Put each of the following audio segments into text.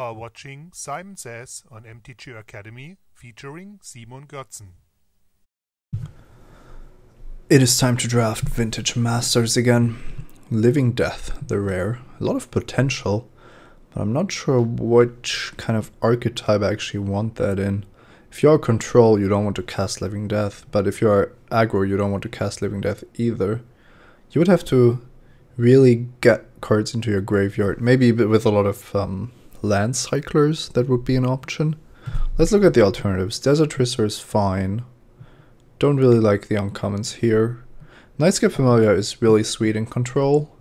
are watching Simon Says on Mtgo Academy featuring Simon Götzen. It is time to draft Vintage Masters again. Living Death, the rare. A lot of potential, but I'm not sure which kind of archetype I actually want that in. If you're control, you don't want to cast Living Death, but if you're aggro, you don't want to cast Living Death either. You would have to really get cards into your graveyard. Maybe with a lot of land cyclers, that would be an option. Let's look at the alternatives. Desert Twister is fine. Don't really like the uncommons here. Nightscape Familiar is really sweet in control.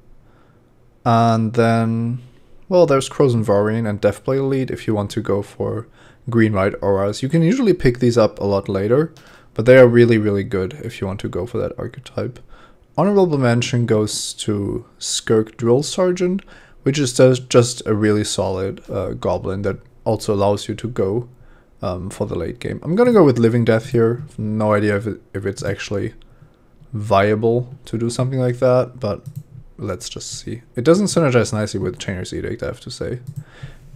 And then, well, there's Crozen Varian and Deathblade Elite if you want to go for green-white auras. You can usually pick these up a lot later, but they are really, really good if you want to go for that archetype. Honorable mention goes to Skirk Drill Sergeant, which is just a really solid goblin that also allows you to go for the late game. I'm gonna go with Living Death here. No idea if it's actually viable to do something like that, but let's just see. It doesn't synergize nicely with Chainer's Edict, I have to say.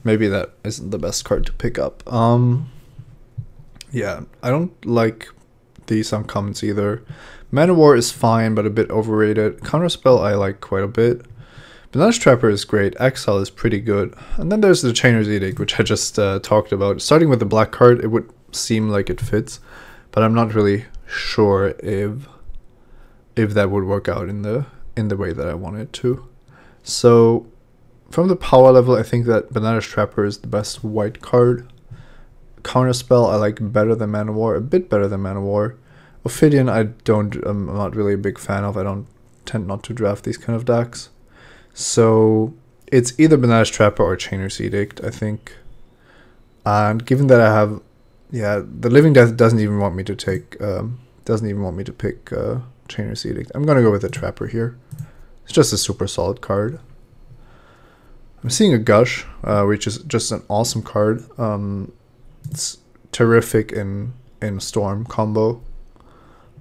Maybe that isn't the best card to pick up. Yeah, I don't like these uncommons either. Man of War is fine, but a bit overrated. Counterspell I like quite a bit. Banana Trapper is great. Exile is pretty good. And then there's the Chainer's Edict, which I just talked about. Starting with the black card, it would seem like it fits, but I'm not really sure if that would work out in the way that I want it to. So from the power level, I think that Banana Trapper is the best white card. Counterspell I like better than Man of War, a bit better than Man of War. Ophidian I'm not really a big fan of. I don't tend not to draft these kind of decks. So it's either Banana Trapper or Chainer's Edict, I think. And given that I have, yeah, the Living Death doesn't even want me to take, pick Chainer's Edict. I'm gonna go with the Trapper here. It's just a super solid card. I'm seeing a Gush, which is just an awesome card. It's terrific in Storm combo.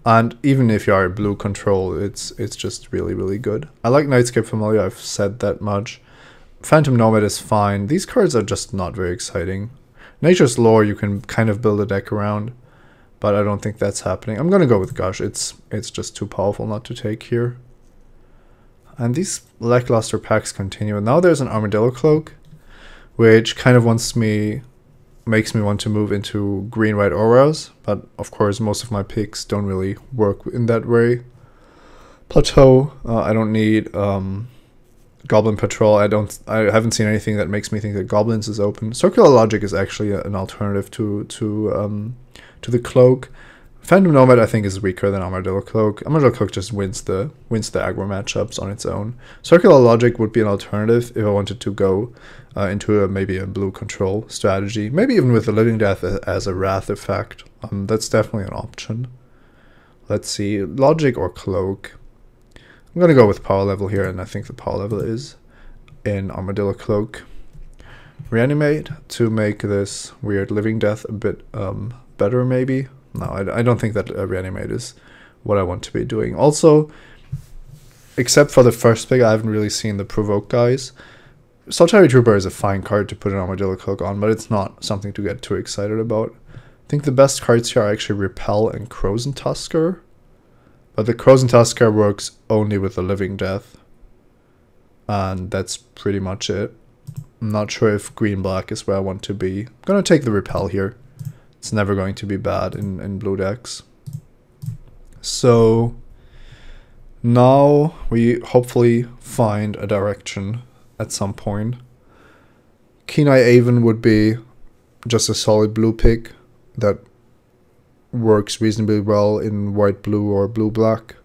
And even if you are blue control, it's just really, really good. I like Nightscape Familiar, I've said that much. Phantom Nomad is fine. These cards are just not very exciting. Nature's Lore you can kind of build a deck around, but I don't think that's happening. I'm gonna go with Gush. It's just too powerful not to take here. And these lackluster packs continue. Now there's an Armadillo Cloak, which kind of makes me want to move into green-white auras, but of course most of my picks don't really work in that way. Plateau, I don't need Goblin Patrol. I haven't seen anything that makes me think that Goblins is open. Circular Logic is actually an alternative to the Cloak. Phantom Nomad I think is weaker than Armadillo Cloak. Armadillo Cloak just wins the aggro matchups on its own. Circular Logic would be an alternative if I wanted to go into maybe a blue control strategy. Maybe even with the Living Death as a Wrath effect. That's definitely an option. Let's see, Logic or Cloak. I'm gonna go with power level here, and I think the power level is in Armadillo Cloak. Reanimate to make this weird Living Death a bit better maybe. No, I don't think that Reanimate is what I want to be doing. Also, except for the first pick, I haven't really seen the Provoke guys. Solitary Trooper is a fine card to put an Armadillo Cloak on, but it's not something to get too excited about. I think the best cards here are actually Repel and Crozen Tusker. But the Crozen Tusker works only with the Living Death. And that's pretty much it. I'm not sure if green-black is where I want to be. I'm going to take the Repel here. It's never going to be bad in blue decks. So now we hopefully find a direction at some point. Kenai Avon would be just a solid blue pick that works reasonably well in white-blue or blue-black.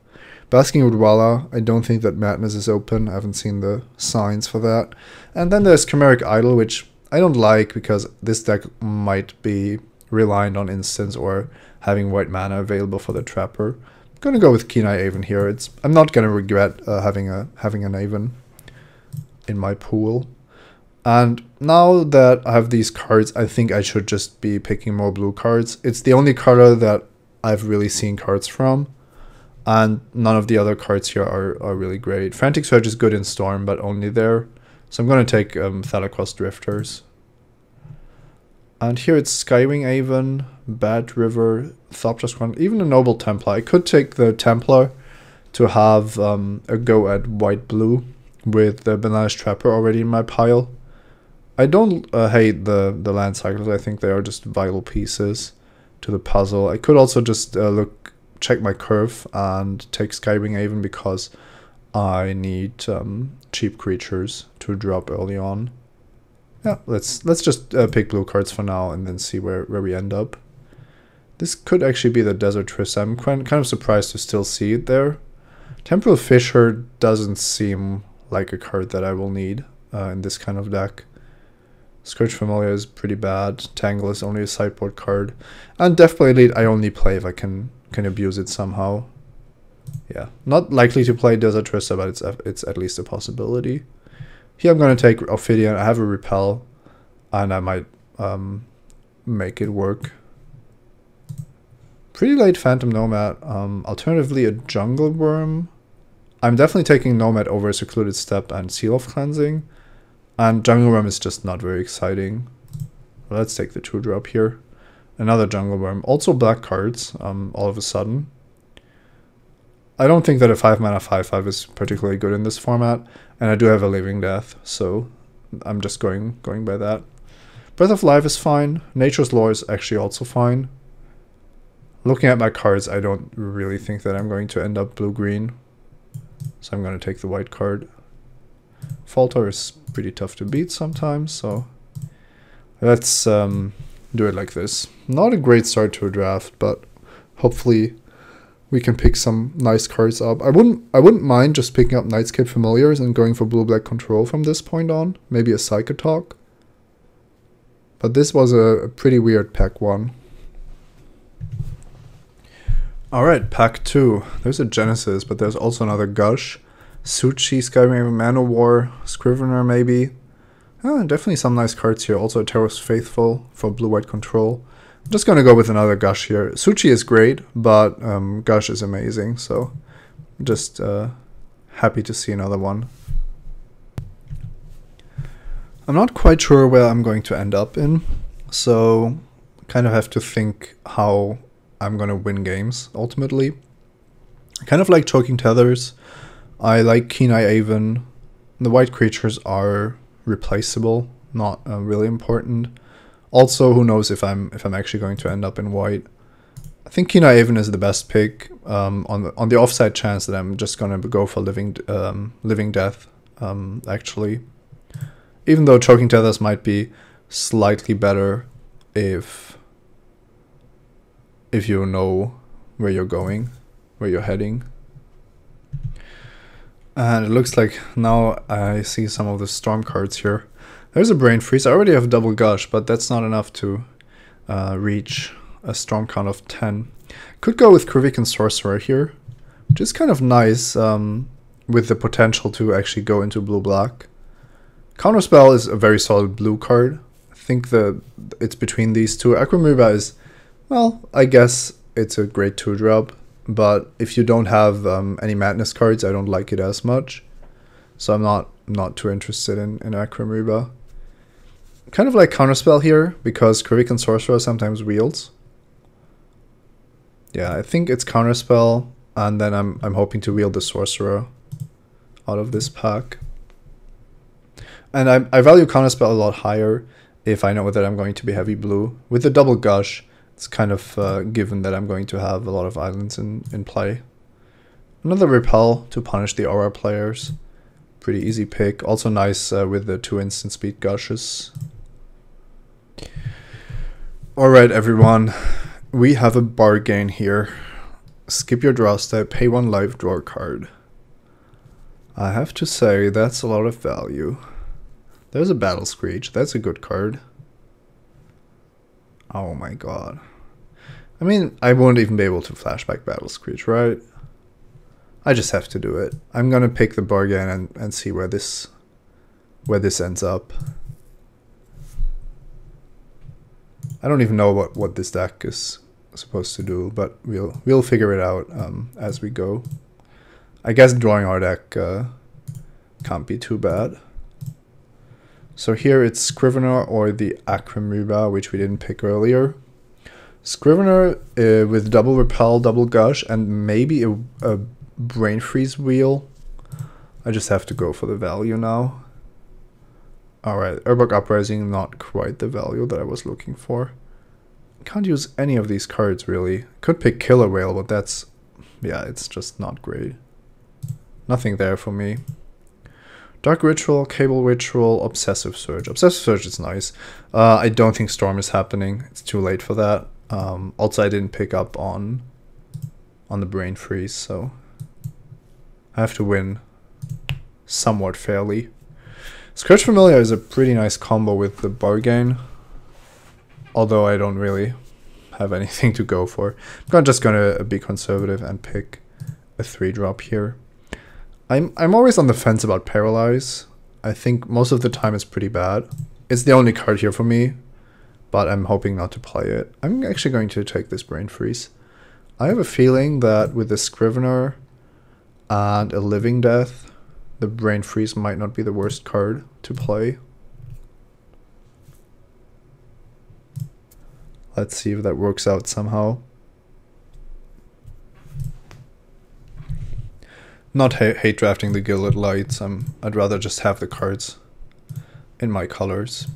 Basking Udwala, I don't think that Madness is open. I haven't seen the signs for that. And then there's Chimeric Idol, which I don't like because this deck might be reliant on instants or having white mana available for the Trapper. I'm gonna go with Kenai Avon here. I'm not gonna regret having an Avon in my pool. And now that I have these cards, I think I should just be picking more blue cards. It's the only color that I've really seen cards from, and none of the other cards here are really great. Frantic Surge is good in Storm, but only there. So I'm going to take Thalakos Drifters. And here it's Skywing Avon, Bad River, Thopter Squadron, even a Noble Templar. I could take the Templar to have a go at white-blue with the Banalish Trapper already in my pile. I don't hate the land cycles. I think they are just vital pieces to the puzzle. I could also just check my curve and take Skywing Avon because I need cheap creatures to drop early on. Yeah, let's just pick blue cards for now and then see where we end up. This could actually be the Desert Trist. I'm kind of surprised to still see it there. Temporal Fissure doesn't seem like a card that I will need in this kind of deck. Scourge Familiar is pretty bad. Tangle is only a sideboard card. And Deathblade Elite I only play if I can abuse it somehow. Yeah, not likely to play Desert Trista, but it's at least a possibility. Here I'm going to take Ophidian. I have a Repel, and I might make it work. Pretty late Phantom Nomad. Alternatively, a Jungle Worm. I'm definitely taking Nomad over Secluded Steppe and Seal of Cleansing. And Jungle Worm is just not very exciting. Let's take the 2-drop here. Another Jungle Worm. Also black cards, all of a sudden. I don't think that a 5-mana 5/5 is particularly good in this format. And I do have a Living Death, so I'm just going by that. Breath of Life is fine. Nature's Law is actually also fine. Looking at my cards, I don't really think that I'm going to end up blue-green. So I'm going to take the white card. Falter is pretty tough to beat sometimes, so let's do it like this. Not a great start to a draft, but hopefully we can pick some nice cards up. I wouldn't mind just picking up Nightscape Familiars and going for blue-black control from this point on. Maybe a Psychotalk. But this was a pretty weird pack 1. Alright, pack 2. There's a Genesis, but there's also another Gush. Suchi, Skywing, Manowar, Scrivener maybe. Definitely some nice cards here. Also a Taros Faithful for blue-white control. I'm just going to go with another Gush here. Suchi is great, but Gush is amazing, so I'm just happy to see another one. I'm not quite sure where I'm going to end up in, so kind of have to think how I'm going to win games, ultimately. I kind of like Choking Tethers. I like Keen-Eye Avon. The white creatures are replaceable, not really important. Also, who knows if I'm actually going to end up in white. I think Keen-Eye Avon is the best pick on the offside chance that I'm just going to go for Living Death, actually. Even though Choking Tethers might be slightly better if you know where you're going, where you're heading. And it looks like now I see some of the Storm cards here. There's a Brain Freeze. I already have double Gush, but that's not enough to reach a Storm count of 10. Could go with Krivikan Sorcerer here, which is kind of nice with the potential to actually go into blue-black. Counterspell is a very solid blue card. I think it's between these two. Aquamoeba is, well, I guess it's a great 2-drop. But if you don't have any Madness cards, I don't like it as much. So I'm not too interested in Aquamoeba. Kind of like Counterspell here, because Krivikan Sorcerer sometimes wields. Yeah, I think it's Counterspell, and then I'm hoping to wield the Sorcerer out of this pack. And I value Counterspell a lot higher if I know that I'm going to be heavy blue. With the double Gush, it's kind of given that I'm going to have a lot of islands in play. Another Repel to punish the Aura players. Pretty easy pick. Also nice with the 2 instant speed Gushes. Alright everyone, we have a bargain here. Skip your draw step, pay 1 life, draw a card. I have to say, that's a lot of value. There's a Battle Screech, that's a good card. Oh my god. I mean, I won't even be able to flashback Battle Screech, right? I just have to do it. I'm gonna pick the bargain and see where this ends up. I don't even know what this deck is supposed to do, but we'll figure it out as we go. I guess drawing our deck can't be too bad. So here it's Scrivener or the Akramuba, which we didn't pick earlier. Scrivener with double repel, double gush, and maybe a brain freeze wheel. I just have to go for the value now. Alright, Urbok Uprising, not quite the value that I was looking for. Can't use any of these cards really. Could pick Killer Whale, but that's, yeah, it's just not great. Nothing there for me. Dark Ritual, Cable Ritual, Obsessive Surge. Obsessive Surge is nice. I don't think Storm is happening. It's too late for that. Also, I didn't pick up on the Brain Freeze, so I have to win somewhat fairly. Scourge Familiar is a pretty nice combo with the Bargain, although I don't really have anything to go for. I'm just gonna be conservative and pick a 3-drop here. I'm always on the fence about Paralyze. I think most of the time it's pretty bad. It's the only card here for me, but I'm hoping not to play it. I'm actually going to take this Brain Freeze. I have a feeling that with the Scrivener and a Living Death, the Brain Freeze might not be the worst card to play. Let's see if that works out somehow. Not hate drafting the Gilded Lights. I'd rather just have the cards in my colors.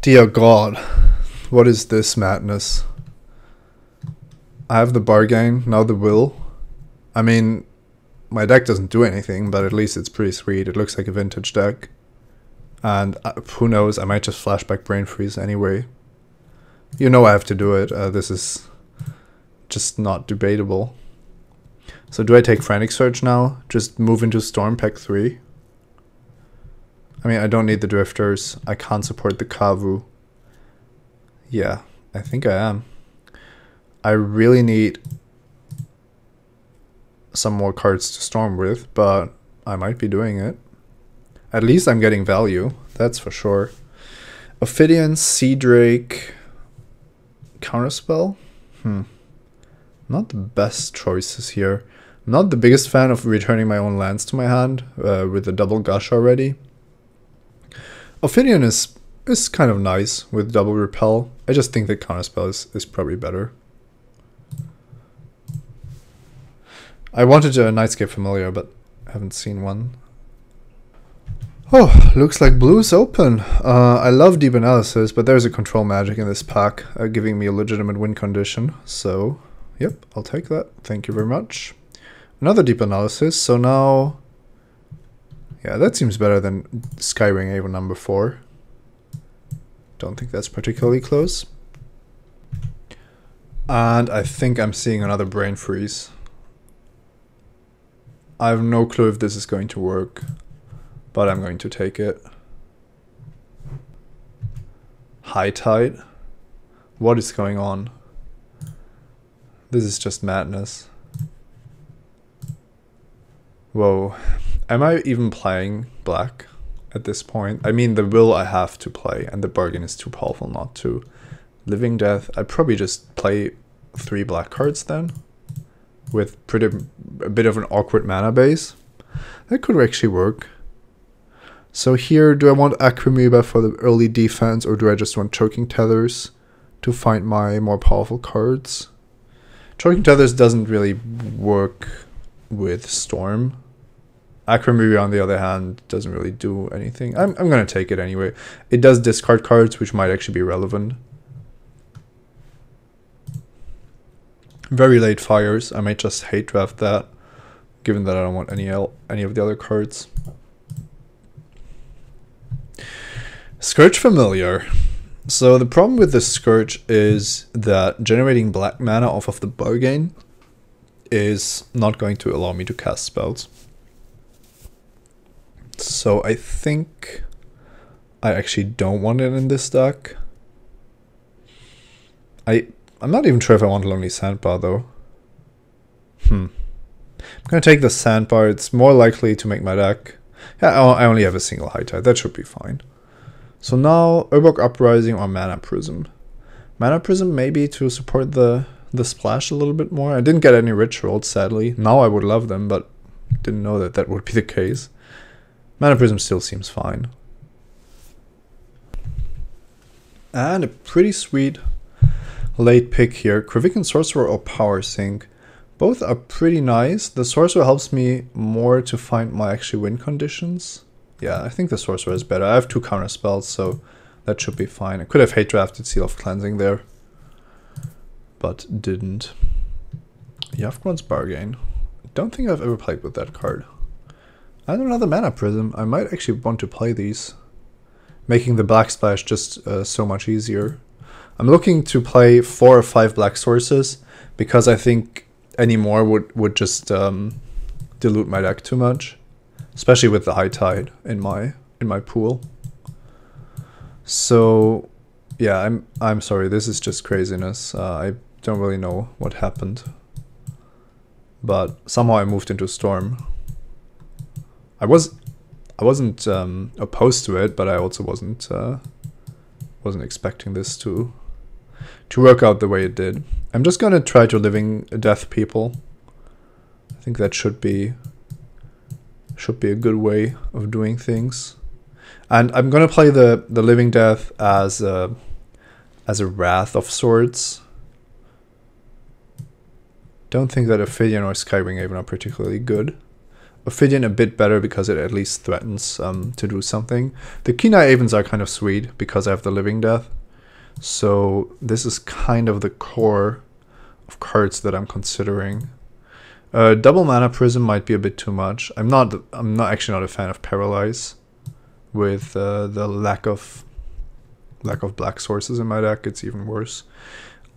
Dear God, what is this madness? I have the Bargain, now the Will. I mean, my deck doesn't do anything, but at least it's pretty sweet. It looks like a vintage deck. And who knows, I might just flashback Brain Freeze anyway. You know I have to do it. This is just not debatable. So do I take Frantic Surge now? Just move into Storm Pack 3? I mean, I don't need the Drifters. I can't support the Kavu. Yeah, I think I am. I really need some more cards to Storm with, but I might be doing it. At least I'm getting value, that's for sure. Ophidian, Sea Drake, Counterspell? Not the best choices here. I'm not the biggest fan of returning my own lands to my hand with the double gush already. Ophidian is kind of nice with double repel. I just think that Counterspell is probably better. I wanted a Nightscape Familiar, but I haven't seen one. Oh, looks like blue's open. I love Deep Analysis, but there's a control magic in this pack, giving me a legitimate win condition. So, yep, I'll take that. Thank you very much. Another Deep Analysis, so now... Yeah, that seems better than Skywing Avon number 4. Don't think that's particularly close. And I think I'm seeing another Brain Freeze. I have no clue if this is going to work, but I'm going to take it. High Tide? What is going on? This is just madness. Whoa. Am I even playing black at this point? I mean, the Will I have to play, and the Bargain is too powerful not to. Living Death, I'd probably just play 3 black cards then, with a bit of an awkward mana base. That could actually work. So here, do I want Akramuba for the early defense, or do I just want Choking Tethers to find my more powerful cards? Choking Tethers doesn't really work with Storm. Akramuba, on the other hand, doesn't really do anything. I'm going to take it anyway. It does discard cards, which might actually be relevant. Very late fires. I might just hate draft that, given that I don't want any of the other cards. Scourge Familiar. So the problem with the Scourge is that generating black mana off of the Bargain is not going to allow me to cast spells. So I think I actually don't want it in this deck. I'm not even sure if I want Lonely Sandbar though. I'm gonna take the Sandbar. It's more likely to make my deck. Yeah, I only have a single High Tide. That should be fine. So now Urbok Uprising or Mana Prism. Mana Prism maybe to support the splash a little bit more. I didn't get any rituals, sadly. Now I would love them, but didn't know that would be the case. Mana Prism still seems fine. And a pretty sweet late pick here. Kravikan Sorcerer or Power Sink. Both are pretty nice. The Sorcerer helps me more to find my actually win conditions. Yeah, I think the Sorcerer is better. I have 2 counter spells, so that should be fine. I could have hate drafted Seal of Cleansing there, but didn't. Yavgron's Bargain. Don't think I've ever played with that card. And another Mana Prism. I might actually want to play these, making the Black Splash just so much easier. I'm looking to play 4 or 5 black sources, because I think any more would just dilute my deck too much, especially with the High Tide in my pool. So yeah, I'm sorry, this is just craziness. I don't really know what happened, but somehow I moved into Storm. I wasn't opposed to it, but I also wasn't expecting this to work out the way it did. I'm just gonna try to Living Death people. I think that should be a good way of doing things. And I'm gonna play the Living Death as a Wrath of sorts. Don't think that Ophidian or Skywing Haven are particularly good. Ophidian a bit better because it at least threatens to do something. The Keen-Eye Avens are kind of sweet because I have the Living Death. So this is kind of the core of cards that I'm considering. Double Mana Prism might be a bit too much. I'm actually not a fan of Paralyze. With the lack of black sources in my deck, it's even worse.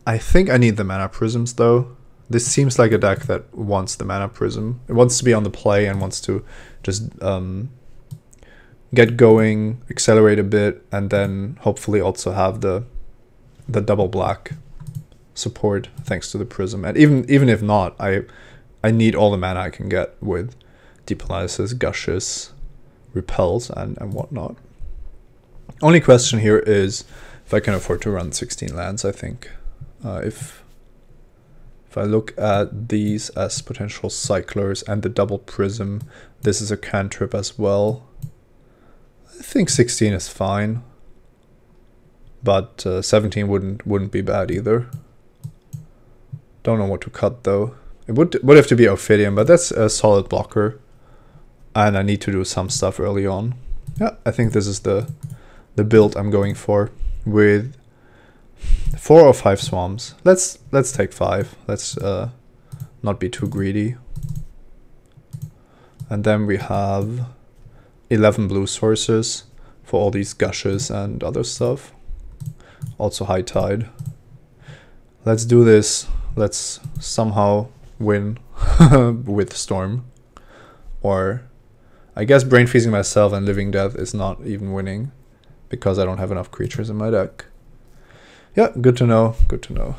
I think I need the Mana Prisms though. This seems like a deck that wants the Mana Prism. It wants to be on the play and wants to just get going, accelerate a bit, and then hopefully also have the double black support thanks to the Prism. And even if not, I need all the mana I can get with Depolalysis, Gushes, Repels, and whatnot. Only question here is if I can afford to run 16 lands, I think. If I look at these as potential cyclers and the double Prism, this is a cantrip as well. I think 16 is fine, but 17 wouldn't be bad either. Don't know what to cut though. It would have to be Ophidian, but that's a solid blocker, and I need to do some stuff early on. Yeah, I think this is the build I'm going for with 4 or 5 swarms. Let's take 5. Let's not be too greedy. And then we have 11 blue sources for all these Gushes and other stuff. Also High Tide. Let's do this. Let's somehow win with Storm. Or I guess Brain Freezing myself and Living Death is not even winning because I don't have enough creatures in my deck. Yeah, good to know. Good to know.